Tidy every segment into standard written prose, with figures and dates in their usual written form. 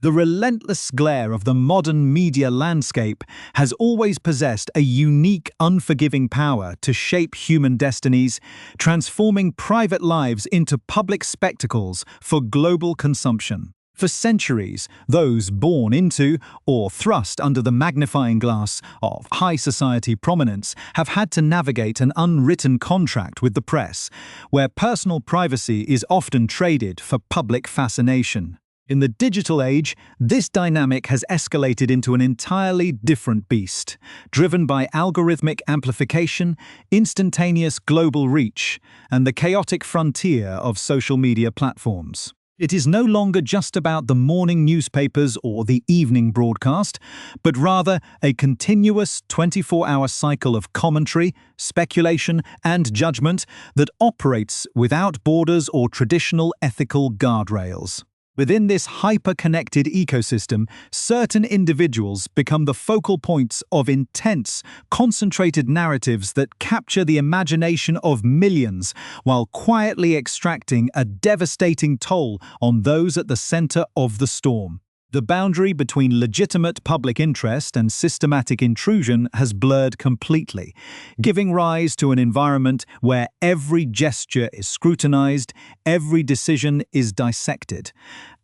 The relentless glare of the modern media landscape has always possessed a unique, unforgiving power to shape human destinies, transforming private lives into public spectacles for global consumption. For centuries, those born into or thrust under the magnifying glass of high society prominence have had to navigate an unwritten contract with the press, where personal privacy is often traded for public fascination. In the digital age, this dynamic has escalated into an entirely different beast, driven by algorithmic amplification, instantaneous global reach, and the chaotic frontier of social media platforms. It is no longer just about the morning newspapers or the evening broadcast, but rather a continuous 24-hour cycle of commentary, speculation, and judgment that operates without borders or traditional ethical guardrails. Within this hyper-connected ecosystem, certain individuals become the focal points of intense, concentrated narratives that capture the imagination of millions while quietly extracting a devastating toll on those at the center of the storm. The boundary between legitimate public interest and systematic intrusion has blurred completely, giving rise to an environment where every gesture is scrutinized, every decision is dissected,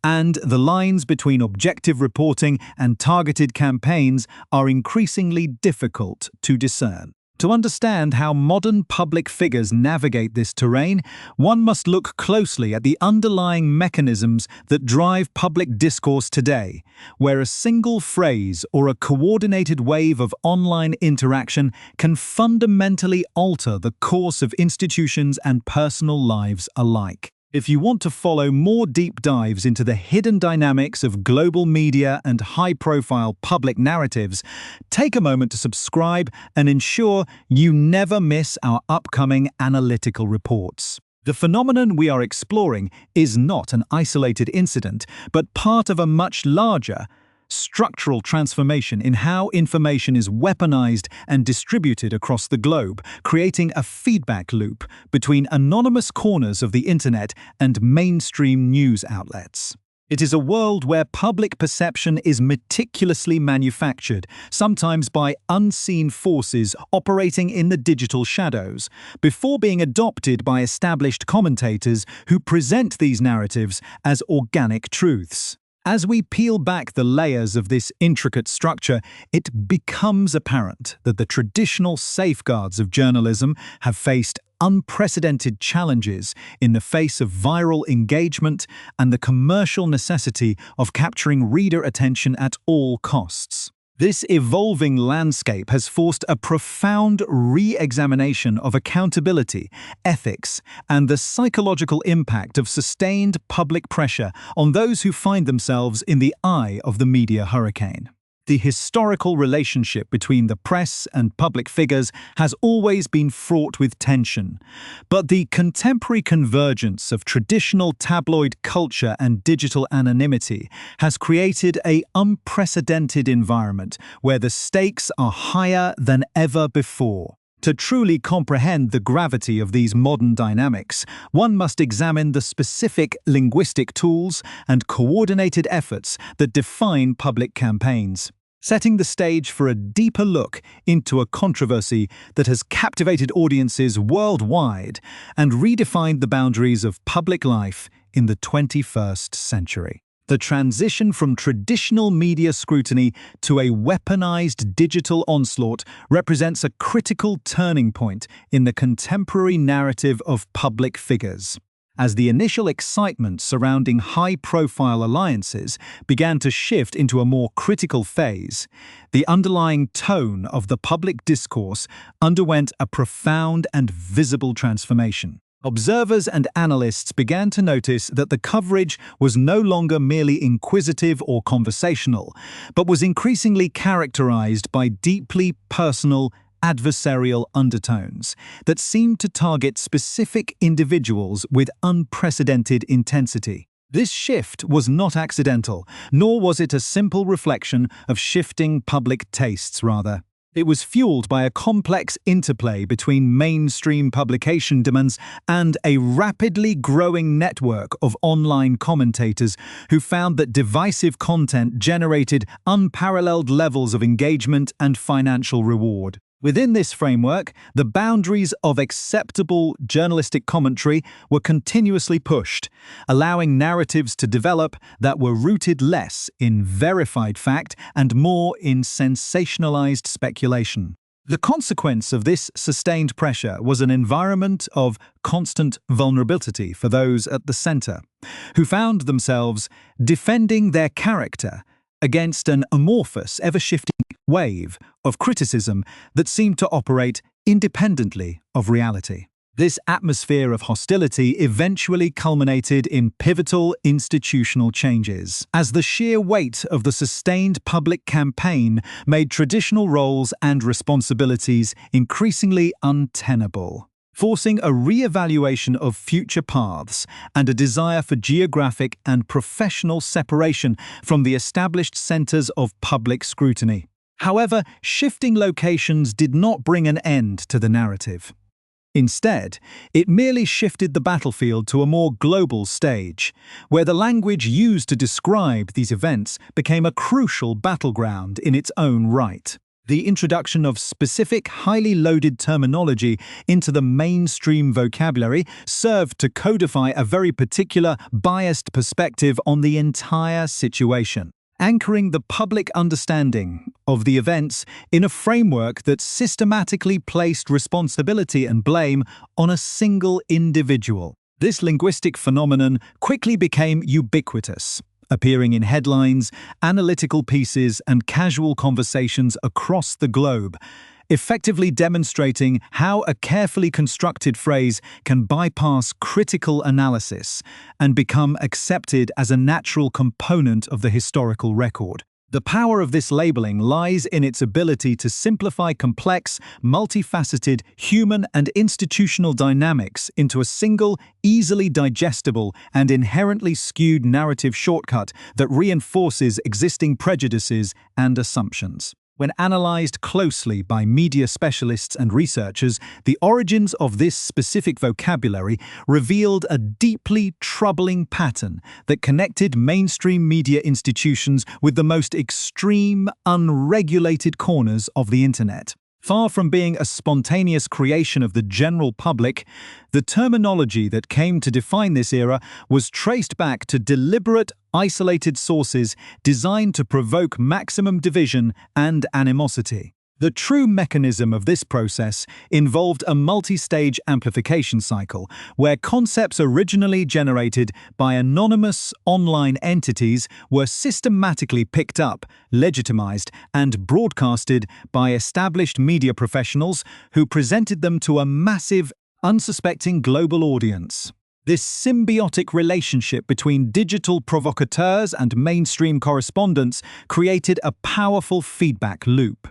and the lines between objective reporting and targeted campaigns are increasingly difficult to discern. To understand how modern public figures navigate this terrain, one must look closely at the underlying mechanisms that drive public discourse today, where a single phrase or a coordinated wave of online interaction can fundamentally alter the course of institutions and personal lives alike. If you want to follow more deep dives into the hidden dynamics of global media and high-profile public narratives, take a moment to subscribe and ensure you never miss our upcoming analytical reports. The phenomenon we are exploring is not an isolated incident, but part of a much larger, structural transformation in how information is weaponized and distributed across the globe, creating a feedback loop between anonymous corners of the internet and mainstream news outlets. It is a world where public perception is meticulously manufactured, sometimes by unseen forces operating in the digital shadows, before being adopted by established commentators who present these narratives as organic truths. As we peel back the layers of this intricate structure, it becomes apparent that the traditional safeguards of journalism have faced unprecedented challenges in the face of viral engagement and the commercial necessity of capturing reader attention at all costs. This evolving landscape has forced a profound re-examination of accountability, ethics, and the psychological impact of sustained public pressure on those who find themselves in the eye of the media hurricane. The historical relationship between the press and public figures has always been fraught with tension, but the contemporary convergence of traditional tabloid culture and digital anonymity has created an unprecedented environment where the stakes are higher than ever before. To truly comprehend the gravity of these modern dynamics, one must examine the specific linguistic tools and coordinated efforts that define public campaigns, setting the stage for a deeper look into a controversy that has captivated audiences worldwide and redefined the boundaries of public life in the 21st century. The transition from traditional media scrutiny to a weaponized digital onslaught represents a critical turning point in the contemporary narrative of public figures. As the initial excitement surrounding high-profile alliances began to shift into a more critical phase, the underlying tone of the public discourse underwent a profound and visible transformation. Observers and analysts began to notice that the coverage was no longer merely inquisitive or conversational, but was increasingly characterized by deeply personal, adversarial undertones that seemed to target specific individuals with unprecedented intensity. This shift was not accidental, nor was it a simple reflection of shifting public tastes, rather. It was fueled by a complex interplay between mainstream publication demands and a rapidly growing network of online commentators who found that divisive content generated unparalleled levels of engagement and financial reward. Within this framework, the boundaries of acceptable journalistic commentary were continuously pushed, allowing narratives to develop that were rooted less in verified fact and more in sensationalized speculation. The consequence of this sustained pressure was an environment of constant vulnerability for those at the center, who found themselves defending their character against an amorphous, ever-shifting wave of criticism that seemed to operate independently of reality. This atmosphere of hostility eventually culminated in pivotal institutional changes, as the sheer weight of the sustained public campaign made traditional roles and responsibilities increasingly untenable, forcing a re-evaluation of future paths and a desire for geographic and professional separation from the established centers of public scrutiny. However, shifting locations did not bring an end to the narrative. Instead, it merely shifted the battlefield to a more global stage, where the language used to describe these events became a crucial battleground in its own right. The introduction of specific, highly loaded terminology into the mainstream vocabulary served to codify a very particular, biased perspective on the entire situation, anchoring the public understanding of the events in a framework that systematically placed responsibility and blame on a single individual. This linguistic phenomenon quickly became ubiquitous, appearing in headlines, analytical pieces, and casual conversations across the globe, effectively demonstrating how a carefully constructed phrase can bypass critical analysis and become accepted as a natural component of the historical record. The power of this labeling lies in its ability to simplify complex, multifaceted human and institutional dynamics into a single, easily digestible, and inherently skewed narrative shortcut that reinforces existing prejudices and assumptions. When analyzed closely by media specialists and researchers, the origins of this specific vocabulary revealed a deeply troubling pattern that connected mainstream media institutions with the most extreme, unregulated corners of the internet. Far from being a spontaneous creation of the general public, the terminology that came to define this era was traced back to deliberate, isolated sources designed to provoke maximum division and animosity. The true mechanism of this process involved a multi-stage amplification cycle, where concepts originally generated by anonymous online entities were systematically picked up, legitimized, and broadcasted by established media professionals who presented them to a massive, unsuspecting global audience. This symbiotic relationship between digital provocateurs and mainstream correspondents created a powerful feedback loop,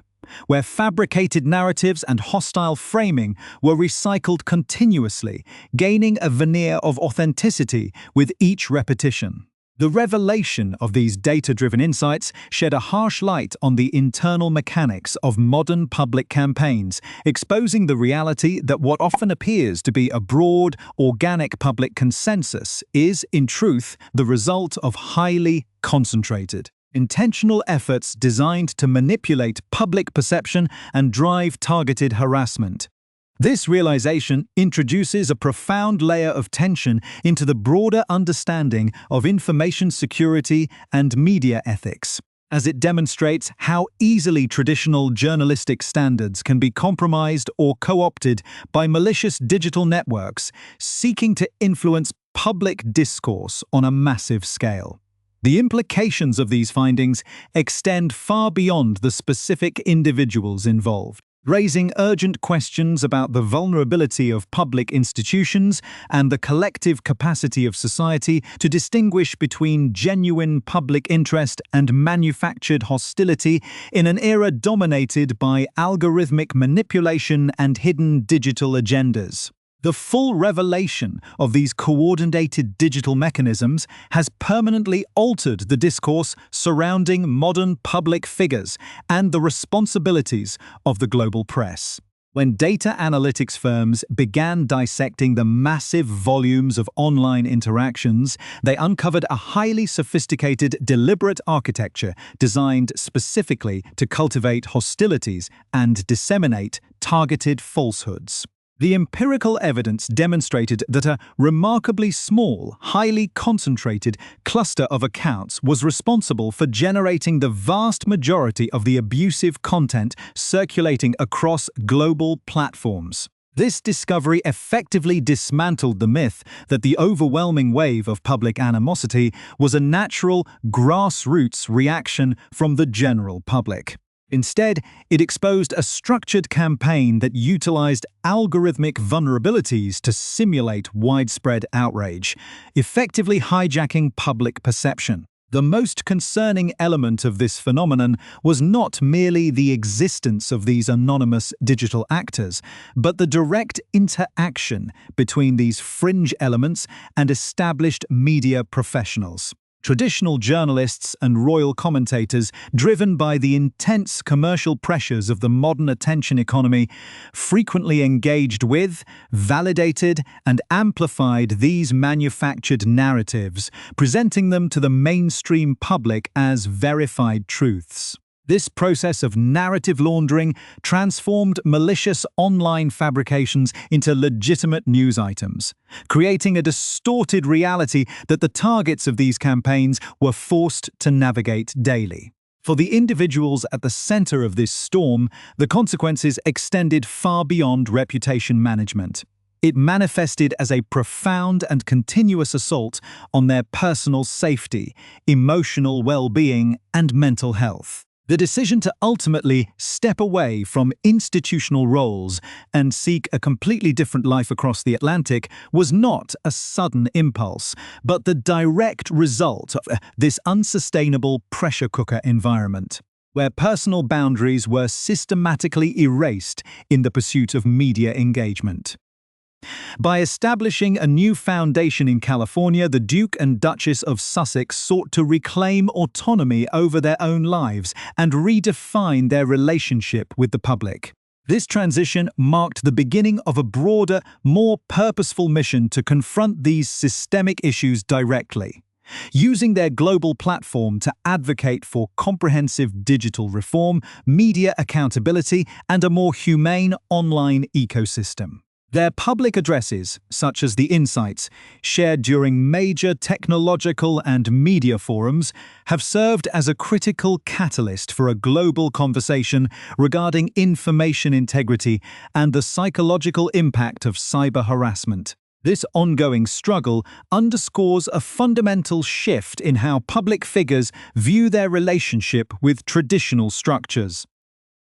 where fabricated narratives and hostile framing were recycled continuously, gaining a veneer of authenticity with each repetition. The revelation of these data-driven insights shed a harsh light on the internal mechanics of modern public campaigns, exposing the reality that what often appears to be a broad, organic public consensus is, in truth, the result of highly concentrated, intentional efforts designed to manipulate public perception and drive targeted harassment. This realization introduces a profound layer of tension into the broader understanding of information security and media ethics, as it demonstrates how easily traditional journalistic standards can be compromised or co-opted by malicious digital networks seeking to influence public discourse on a massive scale. The implications of these findings extend far beyond the specific individuals involved, raising urgent questions about the vulnerability of public institutions and the collective capacity of society to distinguish between genuine public interest and manufactured hostility in an era dominated by algorithmic manipulation and hidden digital agendas. The full revelation of these coordinated digital mechanisms has permanently altered the discourse surrounding modern public figures and the responsibilities of the global press. When data analytics firms began dissecting the massive volumes of online interactions, they uncovered a highly sophisticated, deliberate architecture designed specifically to cultivate hostilities and disseminate targeted falsehoods. The empirical evidence demonstrated that a remarkably small, highly concentrated cluster of accounts was responsible for generating the vast majority of the abusive content circulating across global platforms. This discovery effectively dismantled the myth that the overwhelming wave of public animosity was a natural, grassroots reaction from the general public. Instead, it exposed a structured campaign that utilized algorithmic vulnerabilities to simulate widespread outrage, effectively hijacking public perception. The most concerning element of this phenomenon was not merely the existence of these anonymous digital actors, but the direct interaction between these fringe elements and established media professionals. Traditional journalists and royal commentators, driven by the intense commercial pressures of the modern attention economy, frequently engaged with, validated, and amplified these manufactured narratives, presenting them to the mainstream public as verified truths. This process of narrative laundering transformed malicious online fabrications into legitimate news items, creating a distorted reality that the targets of these campaigns were forced to navigate daily. For the individuals at the center of this storm, the consequences extended far beyond reputation management. It manifested as a profound and continuous assault on their personal safety, emotional well-being, and mental health. The decision to ultimately step away from institutional roles and seek a completely different life across the Atlantic was not a sudden impulse, but the direct result of this unsustainable pressure cooker environment, where personal boundaries were systematically erased in the pursuit of media engagement. By establishing a new foundation in California, the Duke and Duchess of Sussex sought to reclaim autonomy over their own lives and redefine their relationship with the public. This transition marked the beginning of a broader, more purposeful mission to confront these systemic issues directly, using their global platform to advocate for comprehensive digital reform, media accountability, and a more humane online ecosystem. Their public addresses, such as the insights shared during major technological and media forums, have served as a critical catalyst for a global conversation regarding information integrity and the psychological impact of cyber harassment. This ongoing struggle underscores a fundamental shift in how public figures view their relationship with traditional structures.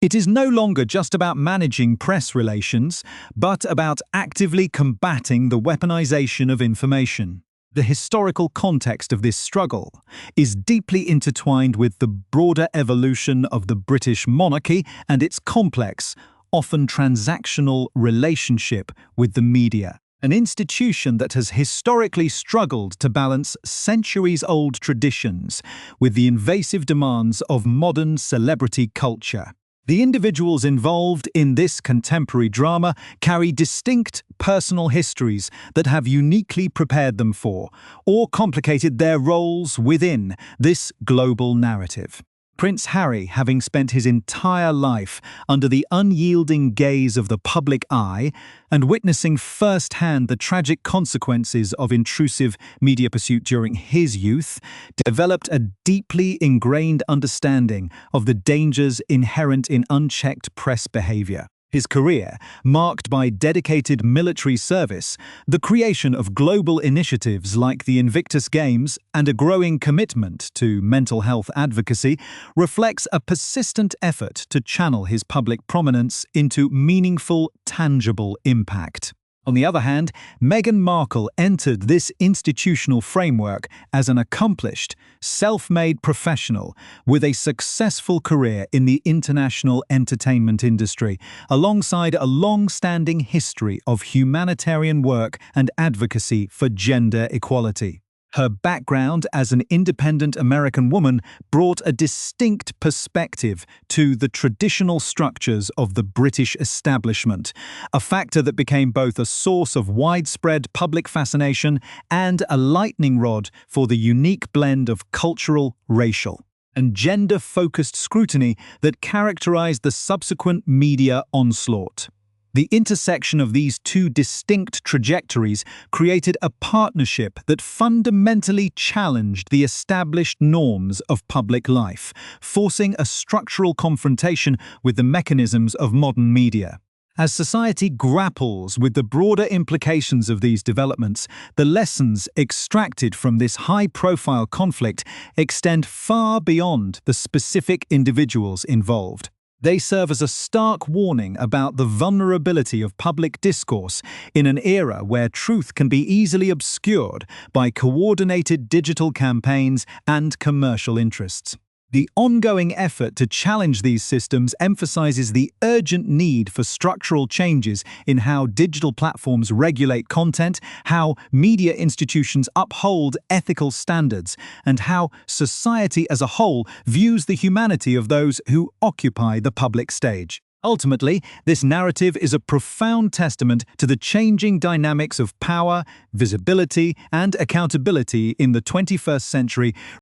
It is no longer just about managing press relations, but about actively combating the weaponization of information. The historical context of this struggle is deeply intertwined with the broader evolution of the British monarchy and its complex, often transactional relationship with the media. An institution that has historically struggled to balance centuries-old traditions with the invasive demands of modern celebrity culture. The individuals involved in this contemporary drama carry distinct personal histories that have uniquely prepared them for, or complicated their roles within, this global narrative. Prince Harry, having spent his entire life under the unyielding gaze of the public eye and witnessing firsthand the tragic consequences of intrusive media pursuit during his youth, developed a deeply ingrained understanding of the dangers inherent in unchecked press behavior. His career, marked by dedicated military service, the creation of global initiatives like the Invictus Games, and a growing commitment to mental health advocacy, reflects a persistent effort to channel his public prominence into meaningful, tangible impact. On the other hand, Meghan Markle entered this institutional framework as an accomplished, self-made professional with a successful career in the international entertainment industry, alongside a long-standing history of humanitarian work and advocacy for gender equality. Her background as an independent American woman brought a distinct perspective to the traditional structures of the British establishment, a factor that became both a source of widespread public fascination and a lightning rod for the unique blend of cultural, racial, and gender-focused scrutiny that characterized the subsequent media onslaught. The intersection of these two distinct trajectories created a partnership that fundamentally challenged the established norms of public life, forcing a structural confrontation with the mechanisms of modern media. As society grapples with the broader implications of these developments, the lessons extracted from this high-profile conflict extend far beyond the specific individuals involved. They serve as a stark warning about the vulnerability of public discourse in an era where truth can be easily obscured by coordinated digital campaigns and commercial interests. The ongoing effort to challenge these systems emphasizes the urgent need for structural changes in how digital platforms regulate content, how media institutions uphold ethical standards, and how society as a whole views the humanity of those who occupy the public stage. Ultimately, this narrative is a profound testament to the changing dynamics of power, visibility, and accountability in the 21st century,